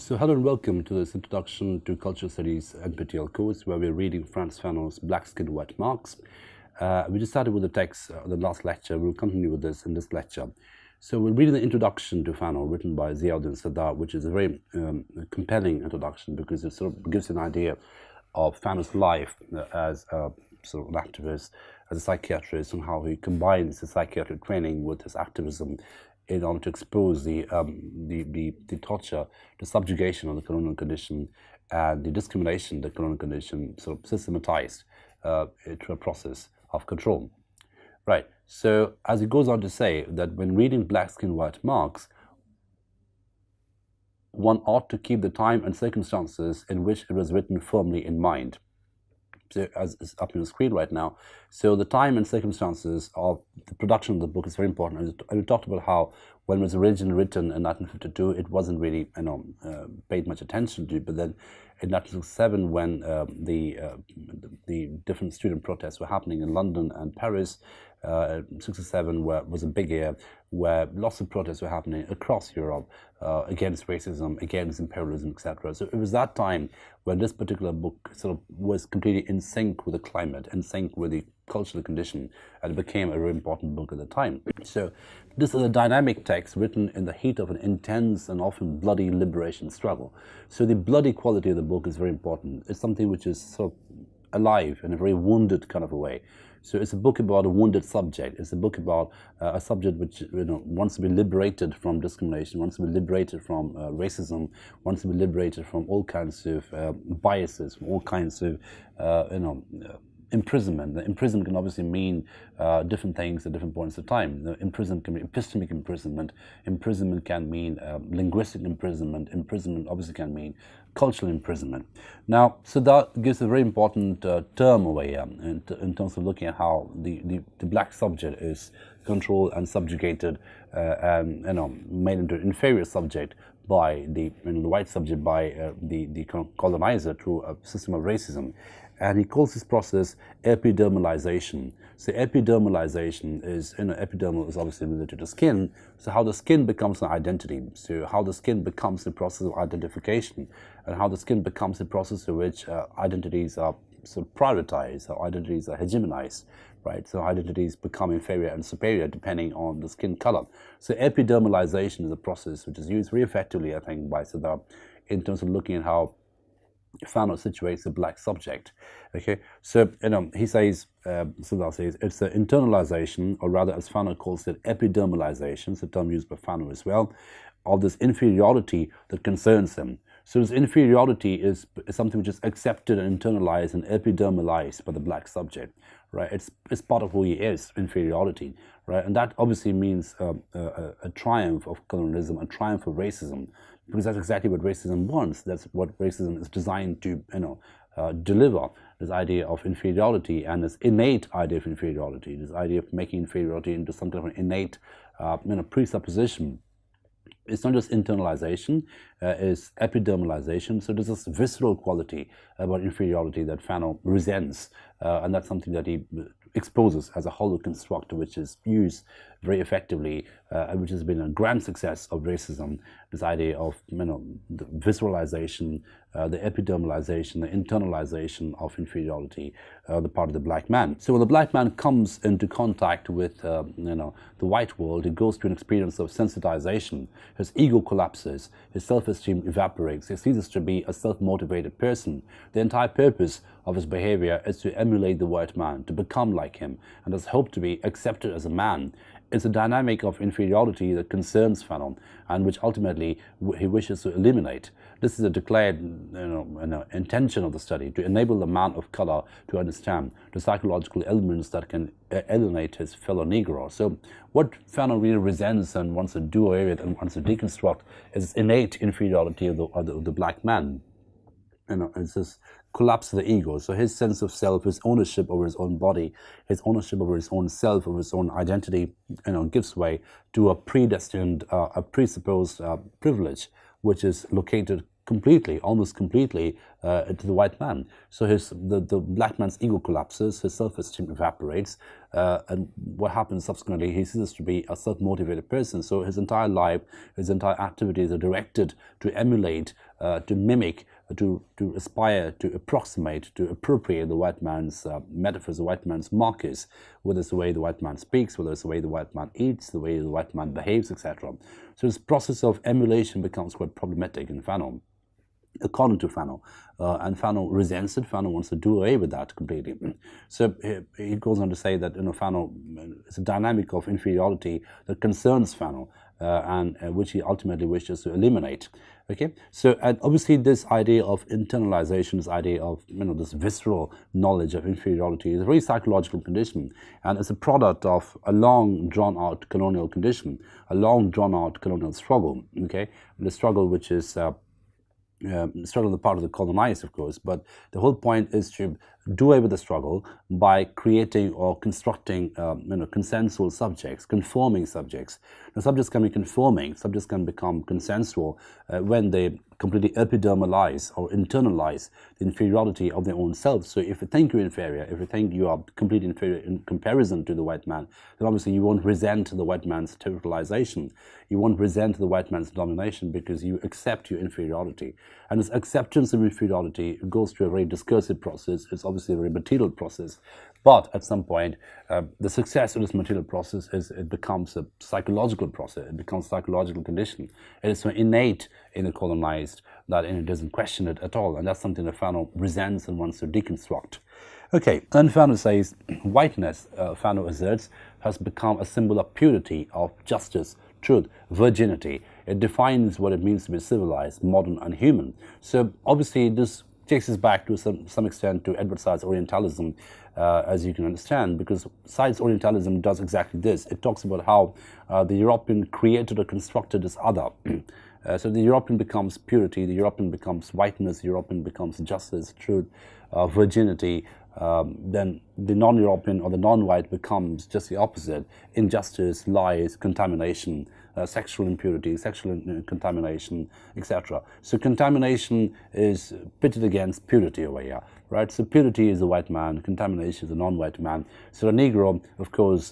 So hello and welcome to this Introduction to Cultural Studies NPTEL course where we're reading Frantz Fanon's Black Skin, White Marks. We just started with the text the last lecture. We'll continue with this in this lecture. So we're reading the introduction to Fanon written by Ziauddin Sadar, which is a very compelling introduction because it sort of gives an idea of Fanon's life as a sort of an activist, as a psychiatrist, and how he combines his psychiatric training with his activism in order to expose the torture, the subjugation of the colonial condition, and the discrimination the colonial condition sort of systematized into a process of control. Right. So as he goes on to say that when reading Black Skin, White Marks, one ought to keep the time and circumstances in which it was written firmly in mind. So as is up on the screen right now. So the time and circumstances of the production of the book is very important. And we talked about how when it was originally written in 1952, it wasn't really paid much attention to. But then in 1967, when the different student protests were happening in London and Paris, 67 was a big year where lots of protests were happening across Europe against racism, against imperialism, etc. So it was that time when this particular book sort of was completely in sync with the climate, in sync with the cultural condition, and it became a very important book at the time. So this is a dynamic text written in the heat of an intense and often bloody liberation struggle. So the bloody quality of the book is very important. It's something which is sort of alive in a very wounded kind of a way. So it's a book about a wounded subject. It's a book about a subject which wants to be liberated from discrimination, wants to be liberated from racism, wants to be liberated from all kinds of biases, from all kinds of imprisonment. The imprisonment can obviously mean different things at different points of time. Imprisonment can be epistemic imprisonment. Imprisonment can mean linguistic imprisonment. Imprisonment obviously can mean cultural imprisonment. Now, so that gives a very important term away here in terms of looking at how the black subject is controlled and subjugated and made into an inferior subject by the white subject, by the colonizer through a system of racism. And he calls this process epidermalization. So epidermalization is, epidermal is obviously related to skin, so how the skin becomes an identity, so how the skin becomes the process of identification, and how the skin becomes the process in which identities are sort of prioritized, how identities are hegemonized, right? So identities become inferior and superior depending on the skin color. So epidermalization is a process which is used very effectively, I think, by Sadar in terms of looking at how Fanon situates the black subject. Okay, so he says, Sadar says, it's the internalization, or rather, as Fanon calls it, epidermalization. It's a term used by Fanon as well, of this inferiority that concerns him. So this inferiority is something which is accepted and internalized and epidermalized by the black subject, right? It's part of who he is, inferiority, right? And that obviously means a triumph of colonialism, a triumph of racism, because that's exactly what racism wants. That's what racism is designed to, deliver, this idea of inferiority and this innate idea of inferiority, this idea of making inferiority into some kind of an innate, presupposition. It's not just internalization, it's epidermalization. So there's this visceral quality about inferiority that Fanon resents, and that's something that he exposes as a hollow construct, which is used very effectively, and which has been a grand success of racism. This idea of the visualization, the epidermalization, the internalization of inferiority, the part of the black man. So when the black man comes into contact with the white world, he goes through an experience of sensitization. His ego collapses, his self-esteem evaporates, he ceases to be a self-motivated person. The entire purpose of his behavior is to emulate the white man, to become like him, and has hoped to be accepted as a man. It's a dynamic of inferiority that concerns Fanon, and which ultimately he wishes to eliminate. This is a declared intention of the study, to enable the man of color to understand the psychological elements that can alienate his fellow Negro. So what Fanon really resents and wants to do away with and wants to deconstruct is innate inferiority of the black man. It's this collapse of the ego. So his sense of self, his ownership over his own body, his ownership over his own self, over his own identity, gives way to a predestined, a presupposed privilege, which is located completely, almost completely, to the white man. So the black man's ego collapses, his self-esteem evaporates, and what happens subsequently, he ceases to be a self-motivated person. So his entire life, his entire activities are directed to emulate, to mimic, to aspire, to approximate, to appropriate the white man's metaphors, the white man's markers, whether it's the way the white man speaks, whether it's the way the white man eats, the way the white man behaves, etc. So this process of emulation becomes quite problematic in Fanon, according to Fanon, and Fanon resents it. Fanon wants to do away with that completely. So he goes on to say that Fanon is a dynamic of inferiority that concerns Fanon, and which he ultimately wishes to eliminate. Okay, so and obviously this idea of internalization, this idea of this visceral knowledge of inferiority is a very psychological condition, and it's a product of a long drawn-out colonial condition, a long drawn-out colonial struggle. Okay, the struggle which is struggle on the part of the colonized, of course, but the whole point is to do away with the struggle by creating or constructing consensual subjects, conforming subjects. Now, subjects can be conforming, subjects can become consensual when they completely epidermalize or internalize the inferiority of their own selves. So if you think you're inferior, if you think you are completely inferior in comparison to the white man, then obviously you won't resent the white man's territorialization. You won't resent the white man's domination because you accept your inferiority. And this acceptance of inferiority goes through a very discursive process. It's obviously a very material process. But at some point, the success of this material process is it becomes a psychological process. It becomes a psychological condition. It is so innate in the colonized that it doesn't question it at all. And that's something that Fanon resents and wants to deconstruct. Okay, and Fanon says, whiteness, Fanon asserts, has become a symbol of purity, of justice, truth, virginity. It defines what it means to be civilized, modern, and human. So obviously this takes us back to some extent to Edward Said's Orientalism, as you can understand, because Said's Orientalism does exactly this. It talks about how the European created or constructed this other. So the European becomes purity, the European becomes whiteness, the European becomes justice, truth, virginity. Then the non-European or the non-white becomes just the opposite: injustice, lies, contamination, sexual impurity, sexual contamination, etc. So contamination is pitted against purity over here, right? So purity is the white man, contamination is the non-white man. So the Negro, of course,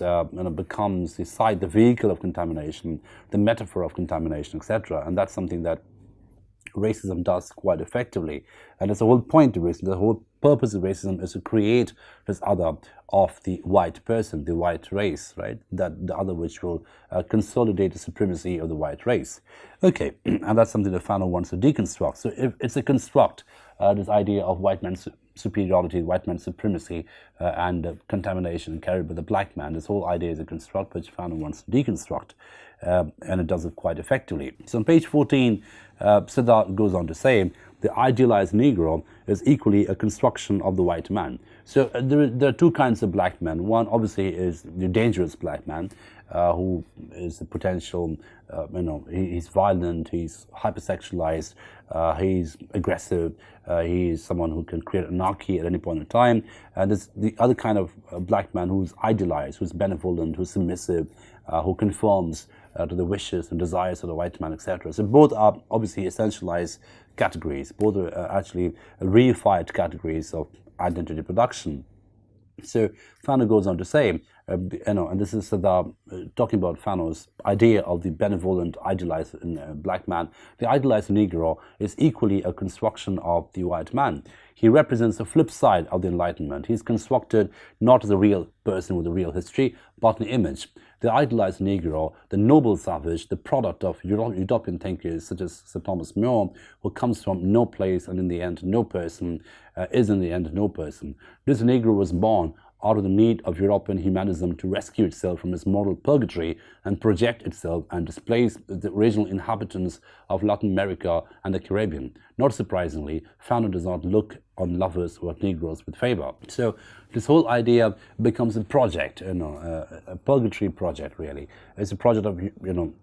becomes the vehicle of contamination, the metaphor of contamination, etc. And that's something that racism does quite effectively. And that's the whole point of racism. The whole purpose of racism is to create this other of the white person, the white race, right? That the other which will consolidate the supremacy of the white race. Okay, and that's something that Fanon wants to deconstruct. So if it's a construct, this idea of white man's superiority, white man's supremacy, and contamination carried by the black man, this whole idea is a construct which Fanon wants to deconstruct. And it does it quite effectively. So on page 14, Siddharth goes on to say, the idealized Negro is equally a construction of the white man. So there are two kinds of black men. One obviously is the dangerous black man, who is the potential, he's violent, he's hypersexualized, he's aggressive, he's someone who can create anarchy at any point in time. And there's the other kind of black man who's idealized, who's benevolent, who's submissive, who conforms to the wishes and desires of the white man, etc. So both are obviously essentialized categories. Both are actually reified categories of identity production. So Fanon goes on to say, and this is talking about Fanon's idea of the benevolent, idealized black man. The idealized Negro is equally a construction of the white man. He represents the flip side of the Enlightenment. He's constructed not as a real person with a real history, but an image. The idealized Negro, the noble savage, the product of utopian thinkers such as Sir Thomas More, who comes from no place and in the end no person, is in the end no person. This Negro was born out of the need of European humanism to rescue itself from its moral purgatory and project itself and displace the original inhabitants of Latin America and the Caribbean. Not surprisingly, Fanon does not look on lovers or Negroes with favor. So this whole idea becomes a project, a purgatory project, really. It's a project of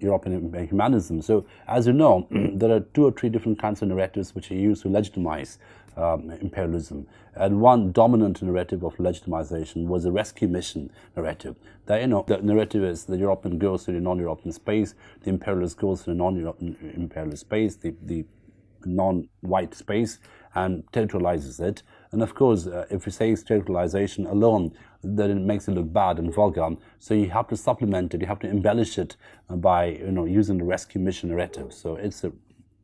European humanism. So as you know, there are 2 or 3 different kinds of narratives which are used to legitimize imperialism. And one dominant narrative of legitimization was the rescue mission narrative. That, the narrative is the European goes to the non-European space, the imperialist goes to the non-Imperialist space, the non-white space and territorializes it. And of course, if we say territorialization alone, then it makes it look bad and vulgar. So you have to supplement it, you have to embellish it by using the rescue mission narrative. So it's a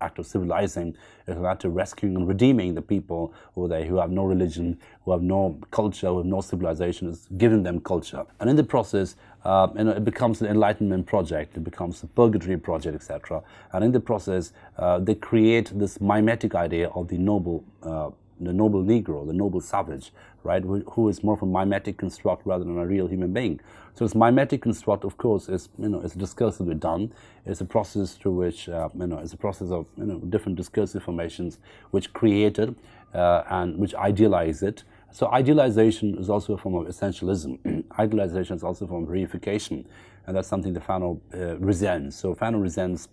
act of civilizing, it's an act of rescuing and redeeming the people over there who have no religion, who have no culture, who have no civilization. It's giving them culture. And in the process, it becomes an enlightenment project, it becomes a purgatory project, etc. And in the process, they create this mimetic idea of the noble Negro, the noble savage, right, who is more of a mimetic construct rather than a real human being. So this mimetic construct, of course, is is discursively done. It's a process through which it's a process of different discursive formations which create it and which idealize it. So idealization is also a form of essentialism. Idealization is also a form of reification, and that's something that Fanon resents. So Fanon resents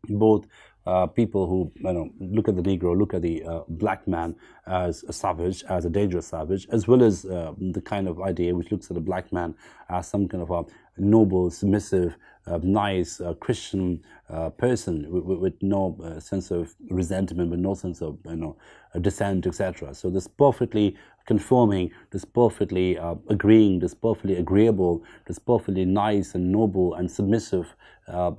both people who look at the Negro, look at the black man as a savage, as a dangerous savage, as well as the kind of idea which looks at the black man as some kind of a noble, submissive, nice Christian person with no sense of resentment, with no sense of dissent, etc. So this perfectly conforming, this perfectly agreeing, this perfectly agreeable, this perfectly nice and noble and submissive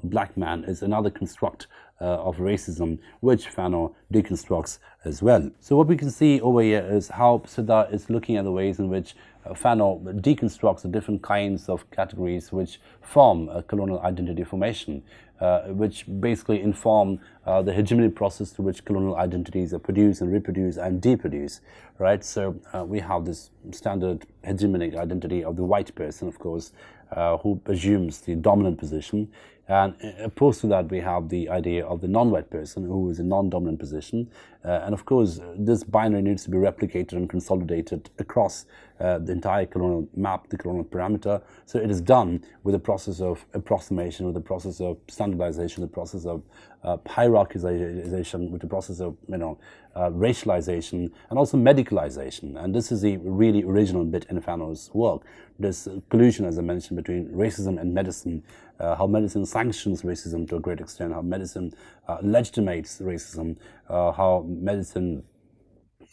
black man is another construct of racism, which Fanon deconstructs as well. So what we can see over here is how Siddha is looking at the ways in which Fanon deconstructs the different kinds of categories which form a colonial identity formation, which basically inform the hegemony process through which colonial identities are produced and reproduced and deproduced, right? So we have this standard hegemonic identity of the white person, of course, who assumes the dominant position. And opposed to that, we have the idea of the non-white person who is in non-dominant position. And of course, this binary needs to be replicated and consolidated across the entire colonial map, the colonial parameter. So it is done with the process of approximation, with the process of standardization, the process of hierarchization, with the process of racialization, and also medicalization. And this is the really original bit in Fanon's work. This collusion, as I mentioned, between racism and medicine, how medicine sanctions racism to a great extent, how medicine legitimates racism, how medicine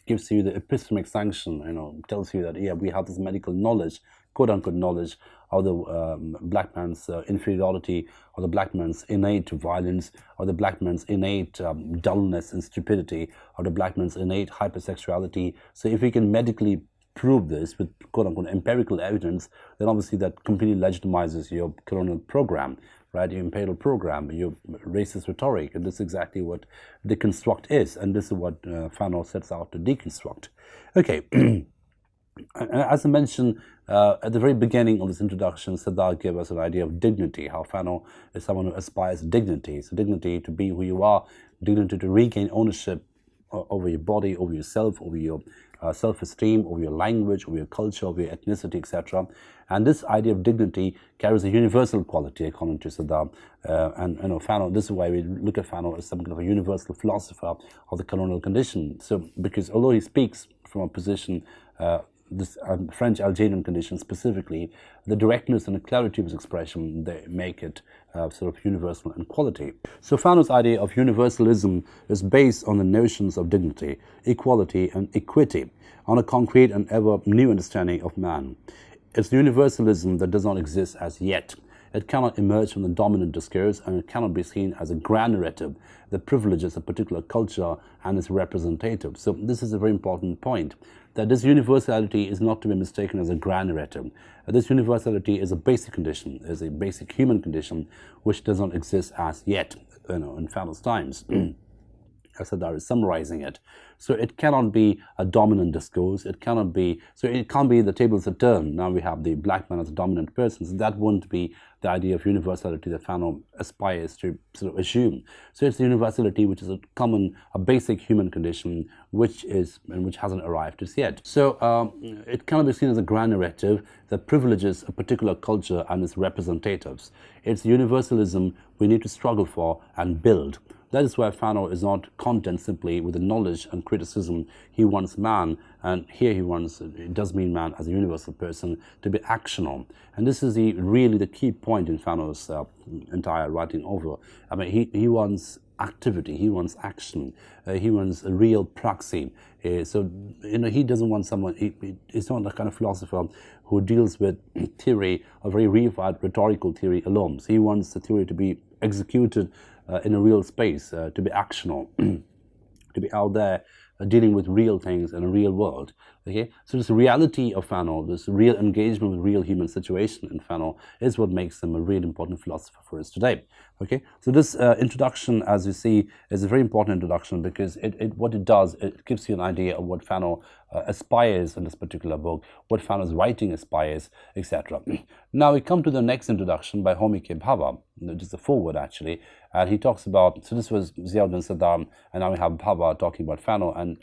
gives you the epistemic sanction, tells you that, yeah, we have this medical knowledge, quote-unquote knowledge, of the black man's inferiority, or the black man's innate violence, or the black man's innate dullness and stupidity, or the black man's innate hypersexuality. So if we can medically prove this with quote-unquote empirical evidence, then obviously that completely legitimizes your colonial program, right? Your imperial program, your racist rhetoric, and this is exactly what deconstruct is, and this is what Fanon sets out to deconstruct. Okay, and as I mentioned at the very beginning of this introduction, Siddharth gave us an idea of dignity, how Fanon is someone who aspires to dignity. So dignity to be who you are, dignity to regain ownership over your body, over yourself, over your self-esteem, over your language, over your culture, over your ethnicity, etc. And this idea of dignity carries a universal quality, according to Siddharth. And Fanon, this is why we look at Fanon as some kind of a universal philosopher of the colonial condition. So, because although he speaks from a position, this French Algerian condition specifically, the directness and the clarity of his expression, they make it sort of universal in quality. So Fanon's idea of universalism is based on the notions of dignity, equality and equity, on a concrete and ever new understanding of man. It's universalism that does not exist as yet. It cannot emerge from the dominant discourse, and it cannot be seen as a grand narrative that privileges a particular culture and is representative. So this is a very important point, that this universality is not to be mistaken as a grand narrative. This universality is a basic condition, is a basic human condition, which does not exist as yet, in Fanon's times. Siddharth is summarizing it. So it cannot be a dominant discourse. It cannot be, so it can't be the tables are turned. Now we have the black man as a dominant person. So that wouldn't be the idea of universality that Fanon aspires to sort of assume. So it's the universality which is a basic human condition, which hasn't arrived as yet. So it cannot be seen as a grand narrative that privileges a particular culture and its representatives. It's universalism we need to struggle for and build. That is why Fanon is not content simply with the knowledge and criticism. He wants man, and here it does mean man as a universal person, to be actional. And this is really the key point in Fanon's entire writing over. I mean, he wants activity, he wants action, he wants a real praxis. So he doesn't want someone, he's not the kind of philosopher who deals with theory, a very reified rhetorical theory alone. So he wants the theory to be executed in a real space, to be actional, to be out there dealing with real things in a real world. Okay, so this reality of Fanon, this real engagement with real human situation in Fanon, is what makes him a really important philosopher for us today. Okay, so this introduction, as you see, is a very important introduction, because what it does, it gives you an idea of what Fanon aspires in this particular book, what Fanon's writing aspires, etc. Now we come to the next introduction by Homi K. Bhabha, which is a foreword actually, and he talks about, so this was Ziauddin Saddam, and now we have Bhabha talking about Fanon. And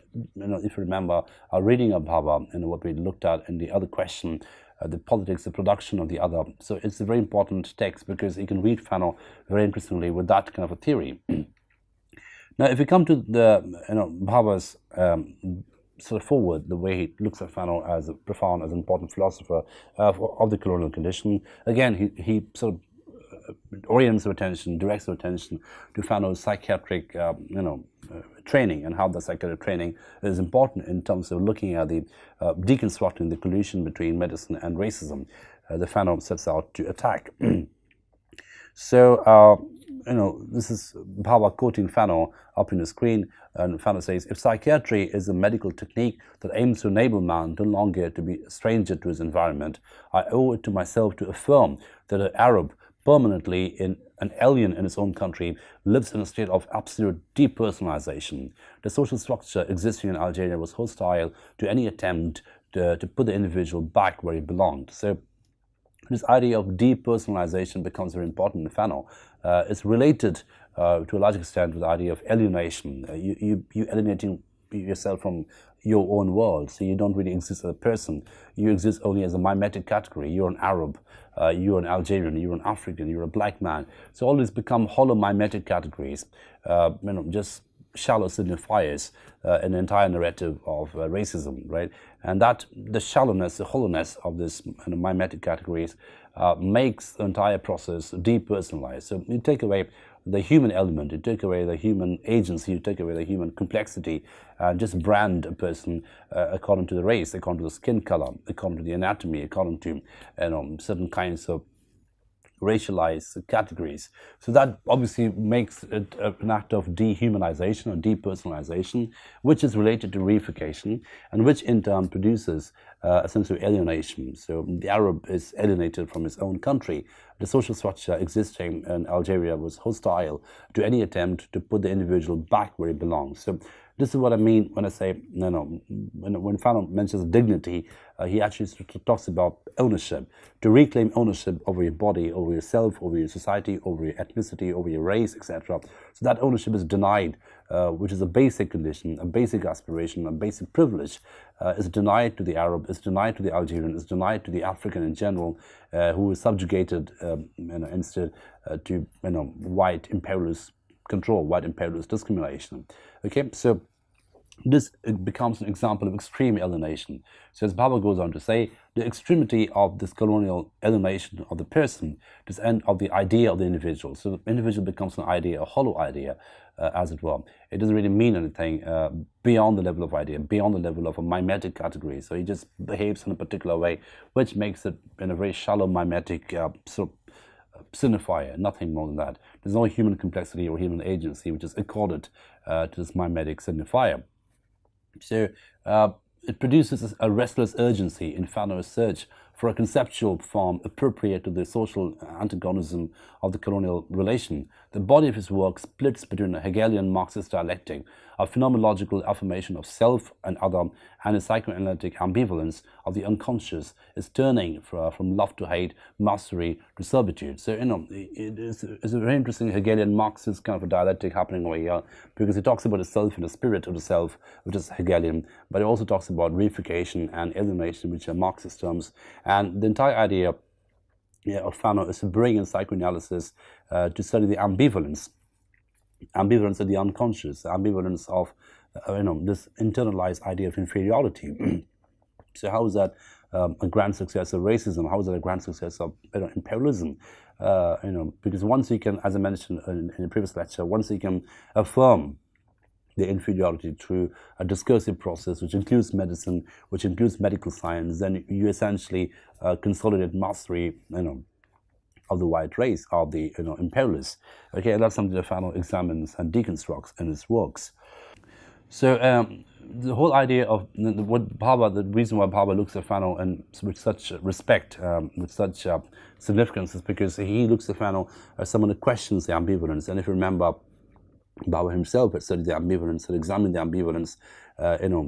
if you remember our reading of Bhabha and what we looked at in the other question, the politics, the production of the other. So it's a very important text, because you can read Fanon very interestingly with that kind of a theory. Now, if we come to the Bhabha's sort of forward, the way he looks at Fanon as a profound, as an important philosopher of the colonial condition, again he sort of orients our attention, directs our attention to Fanon's psychiatric training, and how the psychiatric training is important in terms of looking at the deconstructing the collusion between medicine and racism that Fanon sets out to attack. So this is Bhabha quoting Fanon up in the screen, and Fanon says, "If psychiatry is a medical technique that aims to enable man no longer to be a stranger to his environment, I owe it to myself to affirm that an Arab, permanently an alien in his own country, lives in a state of absolute depersonalization. The social structure existing in Algeria was hostile to any attempt to put the individual back where he belonged." So this idea of depersonalization becomes very important in Fanon. It's related to a large extent with the idea of alienation. You alienating yourself from your own world, so you don't really exist as a person. You exist only as a mimetic category. You're an Arab, you're an Algerian, you're an African, you're a black man. So all these become hollow mimetic categories, just shallow signifiers in the entire narrative of racism, right? And that the shallowness, the hollowness of this mimetic categories makes the entire process depersonalized. So you take away the human element, you take away the human agency, you take away the human complexity, just brand a person according to the race, according to the skin color, according to the anatomy, according to certain kinds of racialized categories. So that obviously makes it an act of dehumanization or depersonalization, which is related to reification, and which in turn produces a sense of alienation. So the Arab is alienated from his own country. The social structure existing in Algeria was hostile to any attempt to put the individual back where he belongs. So this is what I mean when I say, when Fanon mentions dignity, he actually talks about ownership, to reclaim ownership over your body, over yourself, over your society, over your ethnicity, over your race, etc. So that ownership is denied, which is a basic condition, a basic aspiration, a basic privilege, is denied to the Arab, is denied to the Algerian, is denied to the African in general, who is subjugated instead to white imperialist control, white imperialist discrimination. Okay, so this becomes an example of extreme alienation. So as Bhabha goes on to say, the extremity of this colonial alienation of the person, this end of the idea of the individual. So the individual becomes an idea, a hollow idea, as it were. It doesn't really mean anything beyond the level of idea, beyond the level of a mimetic category. So he just behaves in a particular way, which makes it in a very shallow mimetic sort of signifier, nothing more than that. There's no human complexity or human agency which is accorded to this mimetic signifier. So it produces a restless urgency in Fanon's search for a conceptual form appropriate to the social antagonism of the colonial relation. The body of his work splits between a Hegelian Marxist dialectic, a phenomenological affirmation of self and other, and a psychoanalytic ambivalence of the unconscious is turning from love to hate, mastery to servitude. So, it's a very interesting Hegelian Marxist kind of a dialectic happening over here, because he talks about the self and the spirit of the self, which is Hegelian, but he also talks about reification and alienation, which are Marxist terms. And the entire idea of Fanon is to bring in psychoanalysis to study the ambivalence of the unconscious, ambivalence of this internalized idea of inferiority. So how is that a grand success of racism? How is that a grand success of imperialism? because once you can, as I mentioned in the previous lecture, once you can affirm the inferiority through a discursive process which includes medicine, which includes medical science, then you essentially consolidate mastery, of the white race, of the imperialists. Okay, and that's something that Fanon examines and deconstructs in his works. So the whole idea of the reason why Bhabha looks at Fanon and with such respect, with such significance, is because he looks at Fanon as someone who questions the ambivalence. And if you remember, Bhabha himself had studied the ambivalence, had examined the ambivalence,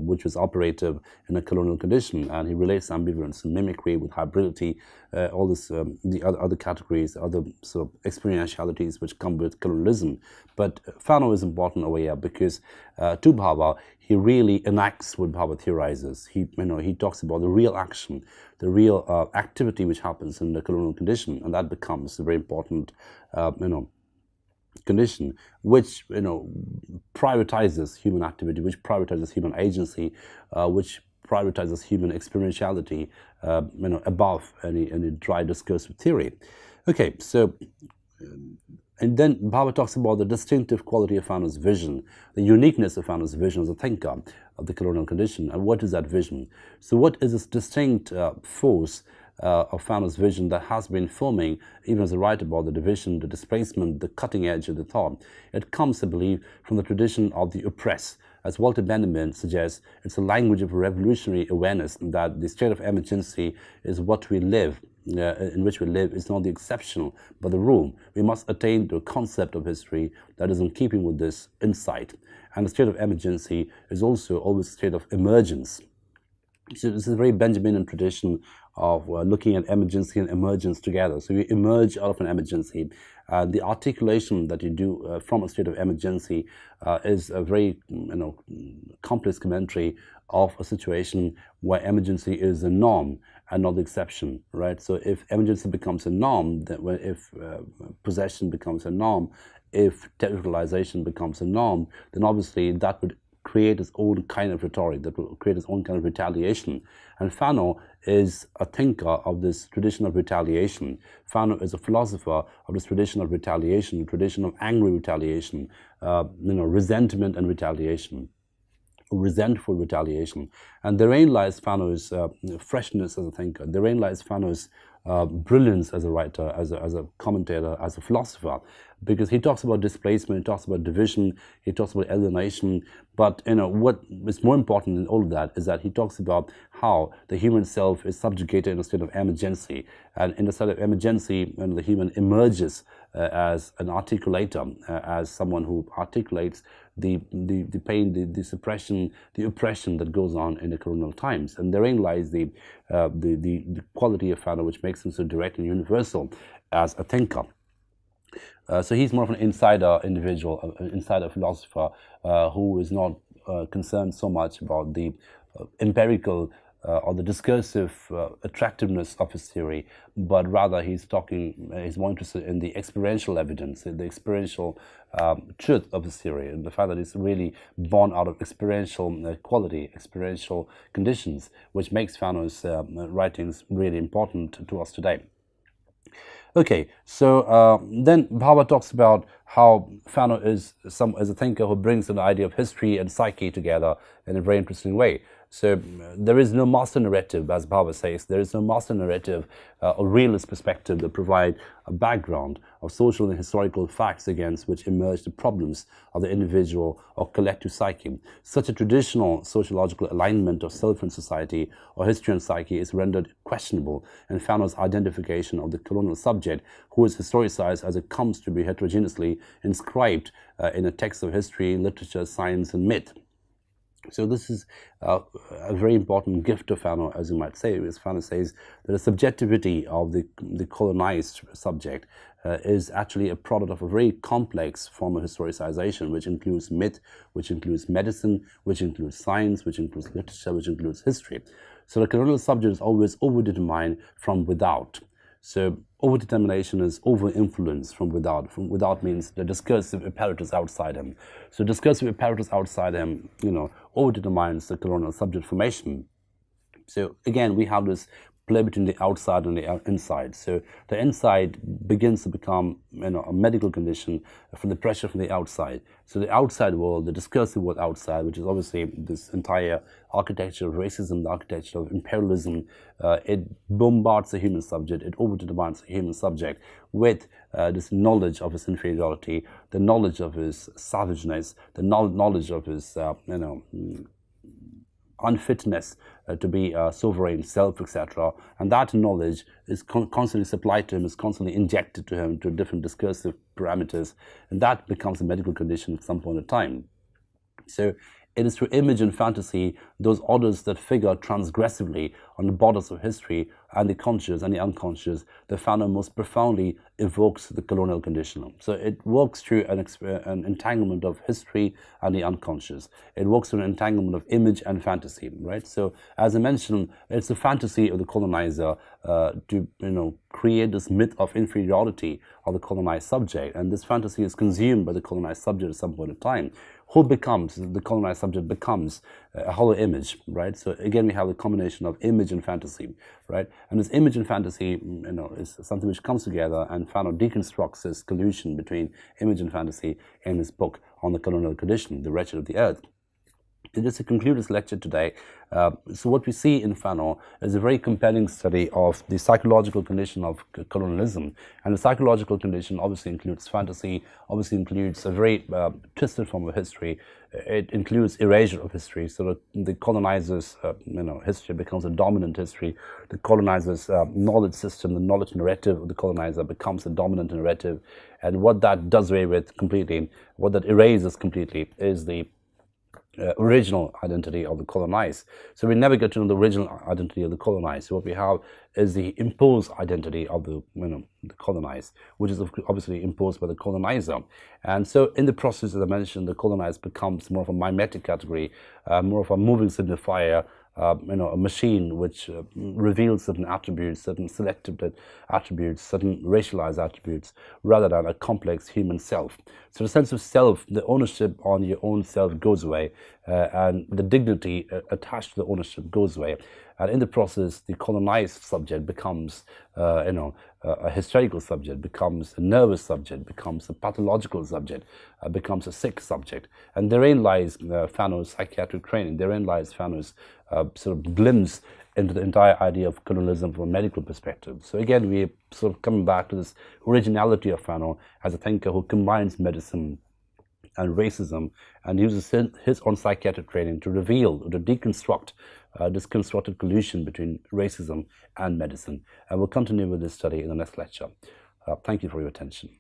which was operative in a colonial condition, and he relates ambivalence to mimicry with hybridity, all this, the other categories, other sort of experientialities which come with colonialism. But Fanon is important over here because to Bhabha, he really enacts what Bhabha theorizes. He talks about the real action, the real activity which happens in the colonial condition, and that becomes a very important, condition which privatizes human activity, which privatizes human agency, which prioritizes human experientiality, above any dry discursive theory. Okay, so and then Bhabha talks about the distinctive quality of Fanon's vision, the uniqueness of Fanon's vision as a thinker of the colonial condition. And what is that vision? So what is this distinct force of Fanon's vision that has been forming, even as a writer, about the division, the displacement, the cutting edge of the thought? It comes, I believe, from the tradition of the oppressed. As Walter Benjamin suggests, it's a language of revolutionary awareness that the state of emergency is what we live, in which we live, is not the exceptional, but the rule. We must attain to a concept of history that is in keeping with this insight. And the state of emergency is also always a state of emergence. So this is a very Benjaminian tradition of looking at emergency and emergence together. So you emerge out of an emergency. The articulation that you do from a state of emergency is a very complex commentary of a situation where emergency is the norm and not the exception, right? So if emergency becomes a norm, if possession becomes a norm, if territorialization becomes a norm, then obviously that would create its own kind of rhetoric, that will create its own kind of retaliation. And Fanon is a thinker of this tradition of retaliation. Fanon is a philosopher of this tradition of retaliation, the tradition of angry retaliation, resentment and retaliation, resentful retaliation. And therein lies Fanon's freshness as a thinker. Therein lies Fanon's brilliance as a writer, as a commentator, as a philosopher, because he talks about displacement, he talks about division, he talks about alienation, but what is more important than all of that is that he talks about how the human self is subjugated in a state of emergency, and in a state of emergency, when the human emerges as an articulator, as someone who articulates the pain, the suppression, the oppression that goes on in the colonial times. And therein lies the quality of Fanon which makes him so direct and universal as a thinker. So he's more of an insider individual, an insider philosopher who is not concerned so much about the empirical or the discursive attractiveness of his theory, but rather he's more interested in the experiential evidence, in the experiential truth of his theory, and the fact that it's really born out of experiential quality, experiential conditions, which makes Fanon's writings really important to us today. Okay, so then Bhabha talks about how Fanon is a thinker who brings an idea of history and psyche together in a very interesting way. So there is no master narrative, as Bhabha says, there is no master narrative or realist perspective that provide a background of social and historical facts against which emerge the problems of the individual or collective psyche. Such a traditional sociological alignment of self and society or history and psyche is rendered questionable in Fanon's identification of the colonial subject, who is historicized as it comes to be heterogeneously inscribed in a text of history, literature, science, and myth. So this is a very important gift of Fanon, as you might say, as Fanon says that the subjectivity of the colonized subject is actually a product of a very complex form of historicization, which includes myth, which includes medicine, which includes science, which includes literature, which includes history. So the colonial subject is always overdetermined from without. So overdetermination is over-influence from without. From without means the discursive apparatus outside him. So discursive apparatus outside him, overdetermines the colonial subject formation. So again, we have this play between the outside and the inside. So the inside begins to become, a medical condition from the pressure from the outside. So the outside world, the discursive world outside, which is obviously this entire architecture of racism, the architecture of imperialism, it bombards the human subject, it over-demands the human subject with this knowledge of his inferiority, the knowledge of his savageness, the knowledge of his, unfitness to be a sovereign self, etc. And that knowledge is constantly supplied to him, is constantly injected to him to different discursive parameters, and that becomes a medical condition at some point in time. So it is through image and fantasy, those orders that figure transgressively on the borders of history and the conscious and the unconscious, that Fanon most profoundly evokes the colonial condition. So it works through an entanglement of history and the unconscious. It works through an entanglement of image and fantasy, right? So as I mentioned, it's the fantasy of the colonizer to create this myth of inferiority of the colonized subject, and this fantasy is consumed by the colonized subject at some point in time. The colonized subject becomes a hollow image, right? So again, we have the combination of image and fantasy, right? And this image and fantasy, is something which comes together, and Fanon deconstructs this collusion between image and fantasy in his book on the colonial condition, The Wretched of the Earth. Just to conclude this lecture today, so what we see in Fanon is a very compelling study of the psychological condition of colonialism. And the psychological condition obviously includes fantasy, obviously includes a very twisted form of history. It includes erasure of history, so that the colonizer's history becomes a dominant history. The colonizer's knowledge system, the knowledge narrative of the colonizer becomes a dominant narrative. And what that does away with completely, what that erases completely, is the original identity of the colonized. So we never get to know the original identity of the colonized. So what we have is the imposed identity of the colonized, which is obviously imposed by the colonizer. And so in the process, as I mentioned, the colonized becomes more of a mimetic category, more of a moving signifier, a machine which reveals certain attributes, certain selective attributes, certain racialized attributes, rather than a complex human self. So the sense of self, the ownership on your own self goes away, and the dignity attached to the ownership goes away. And in the process, the colonized subject becomes, a hysterical subject, becomes a nervous subject, becomes a pathological subject, becomes a sick subject. And therein lies Fanon's psychiatric training. Therein lies Fanon's sort of glimpse into the entire idea of colonialism from a medical perspective. So again, we're sort of coming back to this originality of Fanon as a thinker who combines medicine and racism, and uses his own psychiatric training to reveal, to deconstruct this constructed collusion between racism and medicine. And we'll continue with this study in the next lecture. Thank you for your attention.